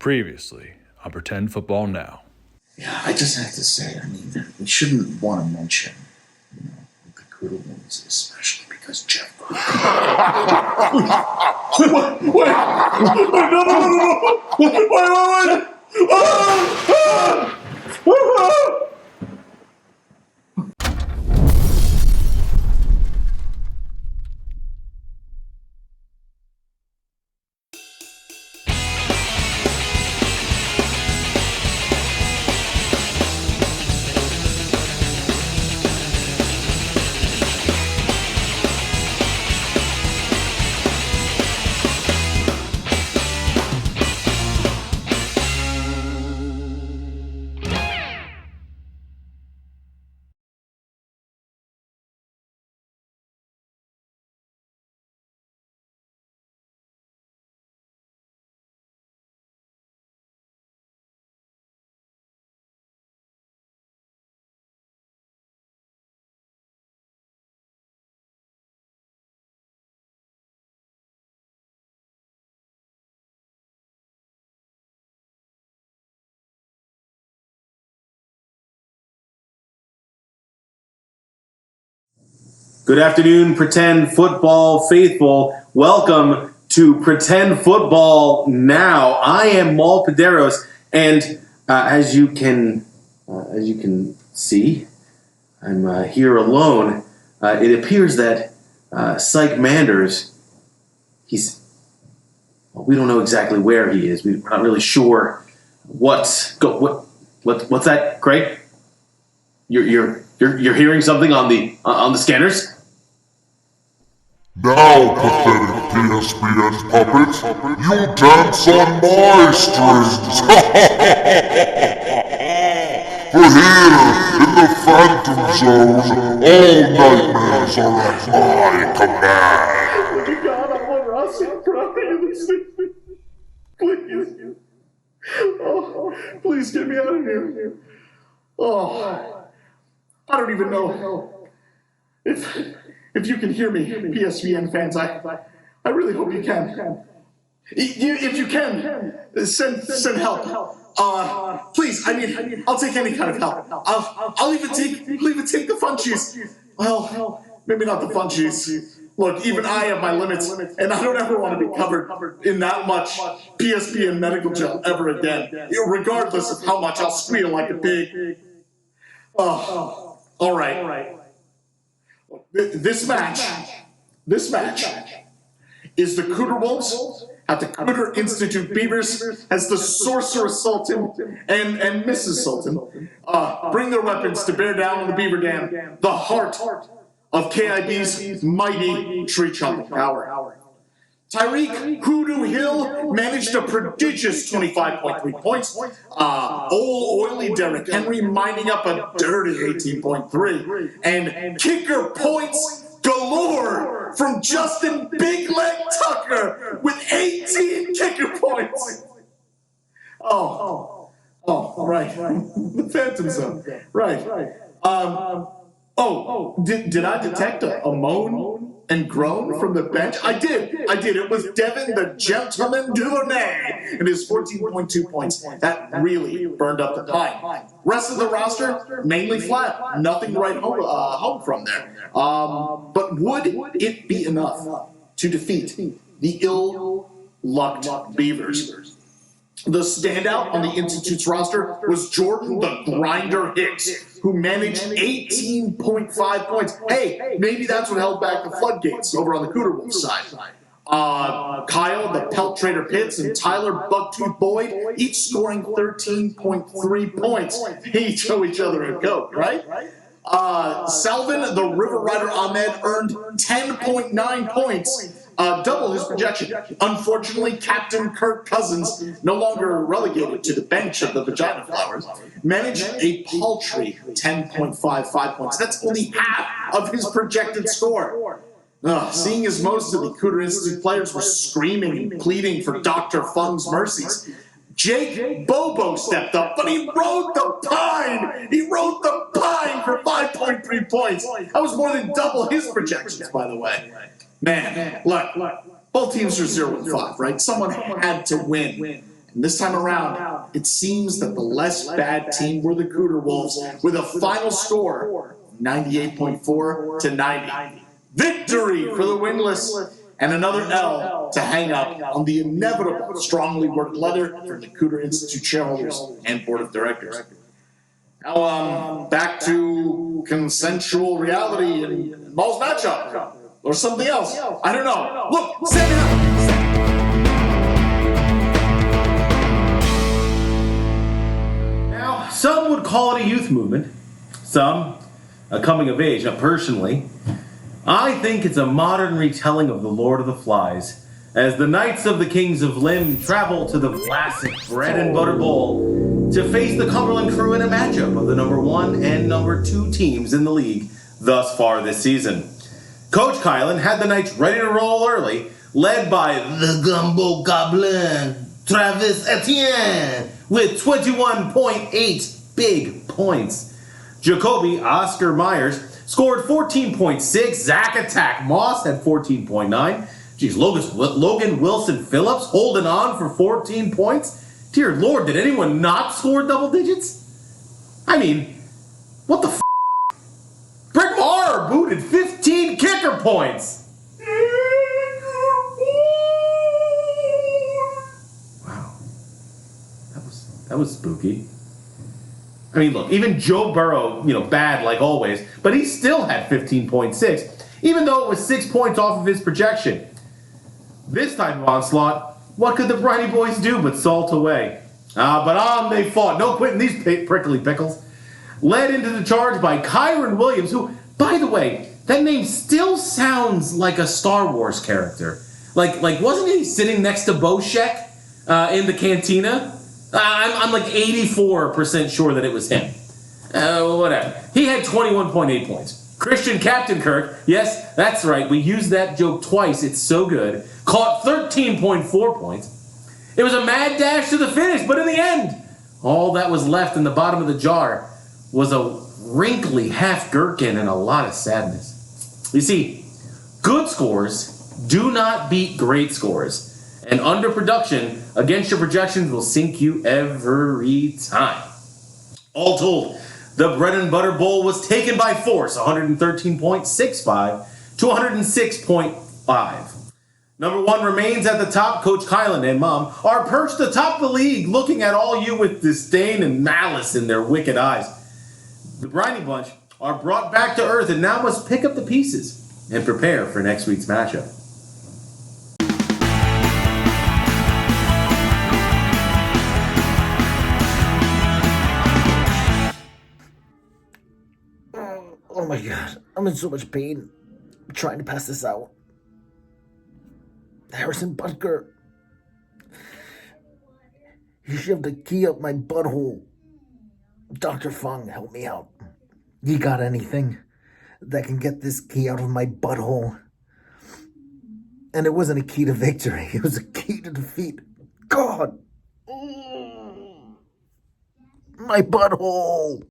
Previously on Pretend Football Now. Yeah, I just have to say, we shouldn't want to mention, the Kudo ones, especially because Jeff Kudo. Wait! Wait! Good afternoon, Pretend Football faithful. Welcome to Pretend Football Now. I am Mal Paderos, and as you can see, I'm here alone. It appears that Sike Manders, we don't know exactly where he is. We're not really sure what's that, Craig? You're hearing something on the scanners? Now, pathetic PSBN puppet, you dance on my strings! For here, in the Phantom Zone, all nightmares are at my command! Oh, God, I want Russell crying this thing. Please. Oh, please get me out of here. Oh, I don't even know if you can hear me, PSBN fans. I really hope you can. If you can, send help. Please. I'll take any kind of help. I'll even take the funchies. Well, maybe not the funchies. Look, even I have my limits, and I don't ever want to be covered in that much PSBN medical gel ever again, regardless of how much I'll squeal like a pig. Oh, all right. This match is the Cooter Wolves at the Cooter Institute Beavers as the Sorcerer Sultan and Mrs. Sultan bring their weapons to bear down on the Beaver Dam, the heart of KIB's mighty tree-chopping power. Tyreek Hoodoo Hill managed a prodigious 25.3 points. Old oily Derrick Henry minding up a dirty 18.3. And kicker points galore from Justin Big Leg Tucker with 18 kicker points. Oh, right. The Phantom Zone. Right. Did I detect a moan and groan from the bench? I did. It was Devin the Gentleman Duvernay and his 14.2 points. That really burned up the pine. Rest of the roster, mainly flat. Nothing to write home from there. But would it be enough to defeat the ill-lucked Beavers? The standout on the Institute's roster was Jordan the Grinder Hicks, who managed 18.5 points. Hey, maybe that's what held back the floodgates over on the Cooter Wolves side. Kyle the Pelt Trader Pitts and Tyler Bugtooth Boyd each scoring 13.3 points. They each owe each other a goat, right? Salvin the River Rider Ahmed earned 10.9 points. Double his projection. Unfortunately, Captain Kirk Cousins, no longer relegated to the bench of the Vagina Flowers, managed a paltry 10.55 points. That's only half of his projected score. Seeing as most of the Cooter Institute players were screaming and pleading for Dr. Fung's mercies, Jake Bobo stepped up, but he rode the pine! He rode the pine for 5.3 points. That was more than double his projections, by the way. Man, look, both teams are 0-5, right? Someone had to win. And this time around, it seems that the less bad team were the Cooter Wolves with a final score 98.4 to 90. Victory for the Winless, and another L to hang up on the inevitable strongly worded letter from the Cooter Institute shareholders and board of directors. Now, back to consensual reality and Ball's matchup, or something else. I don't know. Look, set it up. Now, some would call it a youth movement, some a coming of age. Now, personally, I think it's a modern retelling of The Lord of the Flies, as the Knights of the Kings of Lim travel to the classic Bread and Butter Bowl to face the Cumberland Crew in a matchup of the number 1 and number 2 teams in the league thus far this season. Coach Kylan had the Knights ready to roll early, led by the Gumbo Goblin, Travis Etienne, with 21.8 big points. Jacoby Oscar Myers scored 14.6. Zach Attack Moss had 14.9. Geez, Logan Wilson Phillips holding on for 14 points. Dear Lord, did anyone not score double digits? I mean, what the f***? Brick Maher booted 15 kicker points. Wow. That was spooky. I mean, look, even Joe Burrow, bad like always, but he still had 15.6, even though it was 6 points off of his projection. This type of onslaught, what could the Briny boys do but salt away? But on they fought. No quitting these prickly pickles. Led into the charge by Kyron Williams, who, by the way, that name still sounds like a Star Wars character. Like wasn't he sitting next to Boshek in the cantina? I'm like 84% sure that it was him. Whatever. He had 21.8 points. Christian Captain Kirk, yes, that's right, we used that joke twice, it's so good, caught 13.4 points. It was a mad dash to the finish, but in the end, all that was left in the bottom of the jar was a wrinkly half gherkin and a lot of sadness. You see, good scores do not beat great scores. And underproduction against your projections will sink you every time. All told, the Bread and Butter Bowl was taken by force, 113.65 to 106.5. Number 1 remains at the top. Coach Kylan and Mom are perched atop the league, looking at all you with disdain and malice in their wicked eyes. The Briny Bunch are brought back to earth and now must pick up the pieces and prepare for next week's matchup. Oh my god, I'm in so much pain. I'm trying to pass this out. Harrison Butker. He shoved a key up my butthole. Dr. Fung, help me out. You got anything that can get this key out of my butthole? And it wasn't a key to victory. It was a key to defeat. God. My butthole.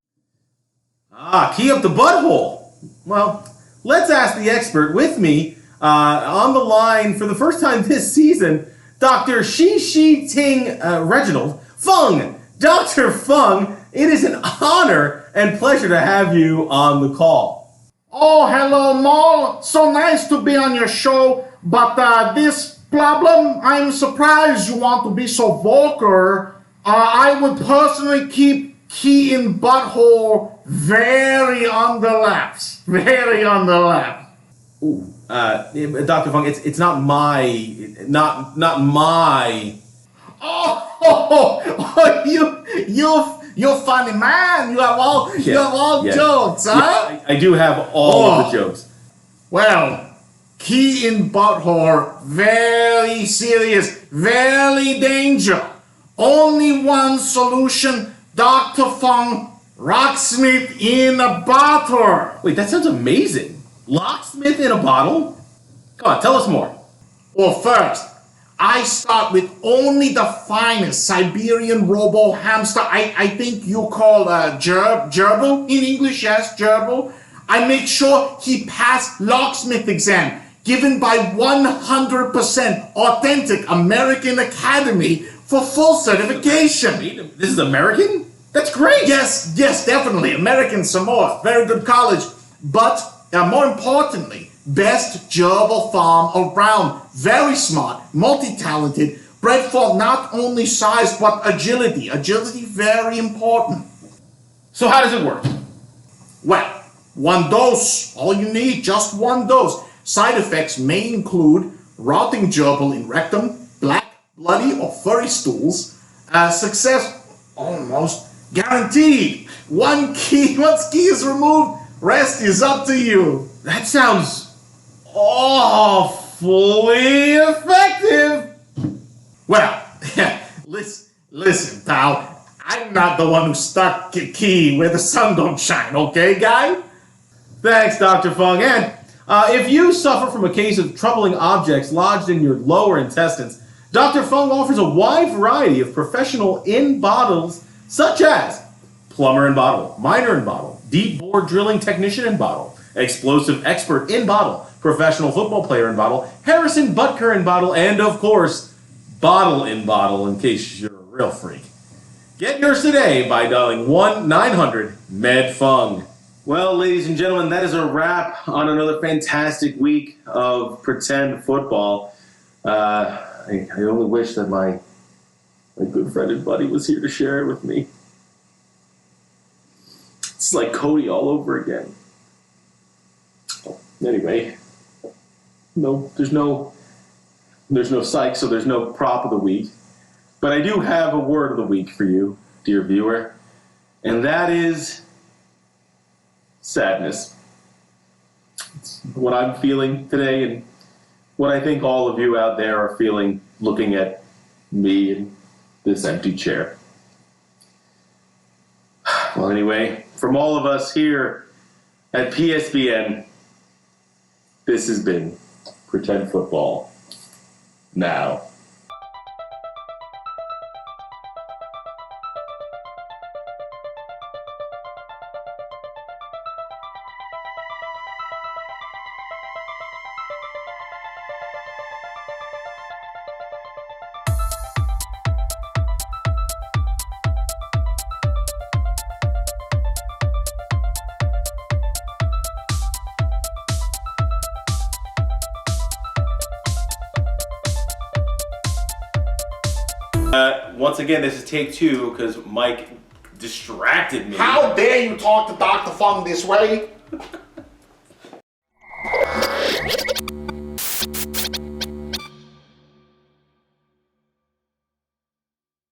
Key up the butthole. Well, let's ask the expert with me on the line for the first time this season, Dr. Shi Ting Reginald Fung. Dr. Fung, it is an honor and pleasure to have you on the call. Oh, hello, Maul. So nice to be on your show, but this problem, I'm surprised you want to be so vulgar. I would personally keep key in butthole very on the left. Very on the left. Ooh, Dr. Fung, it's not my. You're funny man. You have all jokes, huh? Yeah, I do have all of the jokes. Well, key in butthole, very serious, very danger. Only one solution, Dr. Fung, locksmith in a bottle. Wait, that sounds amazing. Locksmith in a bottle? Come on, tell us more. Well, first, I start with only the finest Siberian robo hamster. I think you call gerbil in English, yes, gerbil. I make sure he passed locksmith exam given by 100% authentic American Academy for full certification. This is American? That's great. Yes, definitely. American Samoa, very good college. But more importantly, best gerbil farm around. Very smart, multi-talented, bred for not only size but agility. Agility, very important. So how does it work? Well, one dose. All you need, just one dose. Side effects may include rotting gerbil in rectum, black, bloody, or furry stools. Success almost guaranteed. Once key is removed, rest is up to you. That sounds awfully effective. Well, listen, pal. I'm not the one who stuck key where the sun don't shine, okay, guy? Thanks, Dr. Fung. And if you suffer from a case of troubling objects lodged in your lower intestines, Dr. Fung offers a wide variety of professional in-bottles, such as plumber in bottle, miner in bottle, deep bore drilling technician in bottle, explosive expert in bottle, professional football player in bottle, Harrison Butker in bottle, and of course, bottle in bottle in case you're a real freak. Get yours today by dialing 1-900-MED-FUNG. Well, ladies and gentlemen, that is a wrap on another fantastic week of Pretend Football. I only wish that my good friend and buddy was here to share it with me. It's like Cody all over again. Anyway, there's no Sike, so there's no prop of the week. But I do have a word of the week for you, dear viewer, and that is sadness. It's what I'm feeling today and what I think all of you out there are feeling looking at me in this empty chair. Well, anyway, from all of us here at PSBN, this has been Pretend Football Now. Once again, this is take two because Mike distracted me. How dare you talk to Dr. Fung this way?